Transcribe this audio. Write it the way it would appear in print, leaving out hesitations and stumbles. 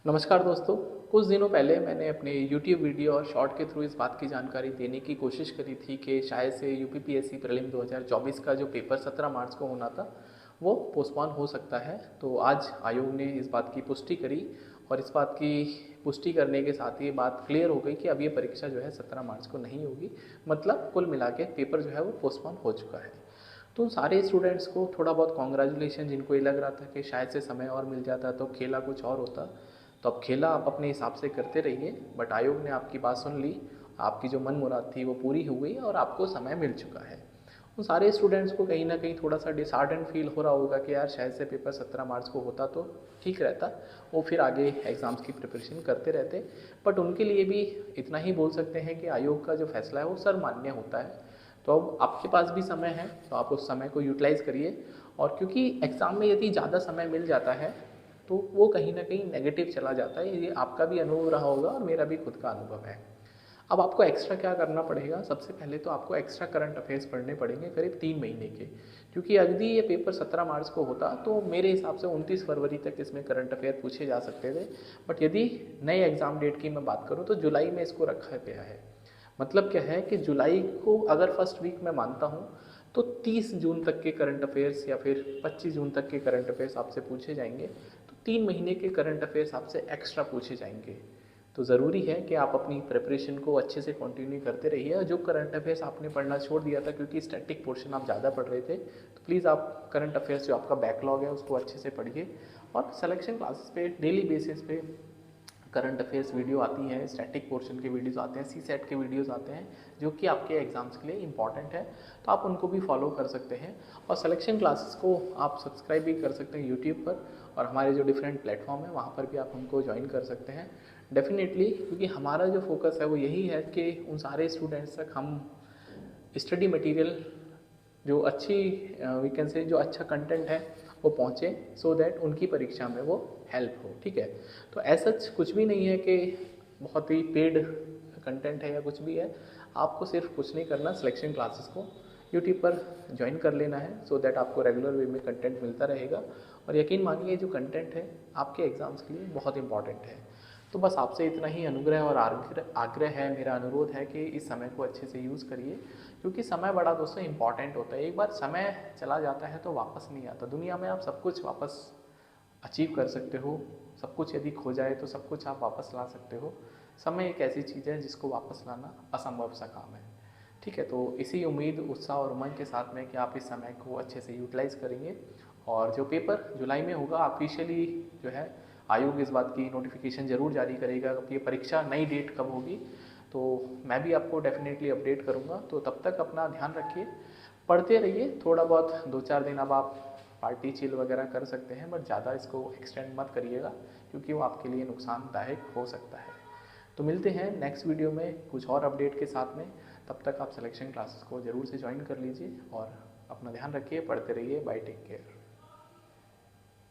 नमस्कार दोस्तों। कुछ दिनों पहले मैंने अपने YouTube वीडियो और शॉर्ट के थ्रू इस बात की जानकारी देने की कोशिश करी थी कि शायद से यूपीपीएससी प्रीलिम 2024 का जो पेपर 17 मार्च को होना था वो पोस्टपोन हो सकता है। तो आज आयोग ने इस बात की पुष्टि करी और इस बात की पुष्टि करने के साथ ही बात क्लियर हो गई कि अब ये परीक्षा जो है 17 मार्च को नहीं होगी। मतलब कुल मिला के पेपर जो है वो पोस्टपोन हो चुका है। तो सारे स्टूडेंट्स को थोड़ा बहुत कॉन्ग्रेचुलेशन, जिनको ये लग रहा था कि शायद से समय और मिल जाता तो खेला कुछ और होता, तो अब खेला आप अपने हिसाब से करते रहिए। बट आयोग ने आपकी बात सुन ली, आपकी जो मन मुराद थी वो पूरी हो गई और आपको समय मिल चुका है। उन सारे स्टूडेंट्स को कहीं ना कहीं थोड़ा सा डिसहार्टेंड फील हो रहा होगा कि यार शायद से पेपर 17 मार्च को होता तो ठीक रहता, वो फिर आगे एग्ज़ाम्स की प्रिपरेशन करते रहते। बट उनके लिए भी इतना ही बोल सकते हैं कि आयोग का जो फैसला है वो सर्वमान्य होता है। तो अब आपके पास भी समय है, तो आप उस समय को यूटिलाइज़ करिए। और क्योंकि एग्ज़ाम में यदि ज़्यादा समय मिल जाता है तो वो कहीं ना कहीं नेगेटिव चला जाता है। ये आपका भी अनुभव रहा होगा और मेरा भी खुद का अनुभव है। अब आपको एक्स्ट्रा क्या करना पड़ेगा, सबसे पहले तो आपको एक्स्ट्रा करंट अफेयर्स पढ़ने पड़ेंगे करीब 3 महीने के। क्योंकि यदि ये पेपर 17 मार्च को होता तो मेरे हिसाब से 29 फरवरी तक इसमें करंट अफेयर पूछे जा सकते थे। बट यदि नए एग्ज़ाम डेट की मैं बात करूँ तो जुलाई में इसको रखा गया है। मतलब क्या है कि जुलाई को अगर फर्स्ट वीक में मानता हूँ तो 30 जून तक के करंट अफेयर्स या फिर 25 जून तक के करंट अफेयर्स आपसे पूछे जाएंगे। तो 3 महीने के करंट अफेयर्स आपसे एक्स्ट्रा पूछे जाएंगे। तो ज़रूरी है कि आप अपनी प्रिपरेशन को अच्छे से कंटिन्यू करते रहिए। और जो करंट अफेयर्स आपने पढ़ना छोड़ दिया था क्योंकि स्टैटिक पोर्शन आप ज़्यादा पढ़ रहे थे, तो प्लीज़ आप करंट अफेयर्स जो आपका बैकलॉग है उसको अच्छे से पढ़िए। और सिलेक्शन क्लासेस पे डेली बेसिस पे करंट अफेयर्स वीडियो आती हैं, स्टैटिक पोर्शन के वीडियोस आते हैं, सी सेट के वीडियोस आते हैं जो कि आपके एग्ज़ाम्स के लिए इंपॉर्टेंट है। तो आप उनको भी फॉलो कर सकते हैं। और सिलेक्शन क्लासेस को आप सब्सक्राइब भी कर सकते हैं यूट्यूब पर, और हमारे जो डिफरेंट प्लेटफॉर्म है वहाँ पर भी आप हमको ज्वाइन कर सकते हैं डेफिनेटली। क्योंकि हमारा जो फोकस है वो यही है कि उन सारे स्टूडेंट्स तक हम स्टडी मटेरियल जो अच्छी वी कैन से जो अच्छा कंटेंट है वो पहुँचे, सो दैट उनकी परीक्षा में वो हेल्प हो। ठीक है, तो ऐसा कुछ भी नहीं है कि बहुत ही पेड कंटेंट है या कुछ भी है। आपको सिर्फ कुछ नहीं करना, सिलेक्शन क्लासेस को यूट्यूब पर ज्वाइन कर लेना है, सो दैट आपको रेगुलर वे में कंटेंट मिलता रहेगा। और यकीन मानिए जो कंटेंट है आपके एग्ज़ाम्स के लिए बहुत इंपॉर्टेंट है। तो बस आपसे इतना ही अनुग्रह और आग्रह है, मेरा अनुरोध है कि इस समय को अच्छे से यूज़ करिए। क्योंकि समय बड़ा दोस्तों इंपॉर्टेंट होता है। एक बार समय चला जाता है तो वापस नहीं आता। दुनिया में आप सब कुछ वापस अचीव कर सकते हो, सब कुछ यदि खो जाए तो सब कुछ आप वापस ला सकते हो। समय एक ऐसी चीज़ है जिसको वापस लाना असंभव सा काम है। ठीक है, तो इसी उम्मीद, उत्साह और उमंग के साथ में कि आप इस समय को अच्छे से यूटिलाइज़ करेंगे। और जो पेपर जुलाई में होगा ऑफिशियली जो है आयोग इस बात की नोटिफिकेशन ज़रूर जारी करेगा कि ये परीक्षा नई डेट कब होगी। तो मैं भी आपको डेफिनेटली अपडेट करूँगा। तो तब तक अपना ध्यान रखिए, पढ़ते रहिए। थोड़ा बहुत 2-4 दिन अब आप पार्टी चिल वगैरह कर सकते हैं, बट ज़्यादा इसको एक्सटेंड मत करिएगा क्योंकि वो आपके लिए नुकसानदायक हो सकता है। तो मिलते हैं नेक्स्ट वीडियो में कुछ और अपडेट के साथ में। तब तक आप सिलेक्शन क्लासेस को ज़रूर से ज्वाइन कर लीजिए और अपना ध्यान रखिए, पढ़ते रहिए। Bye, take care.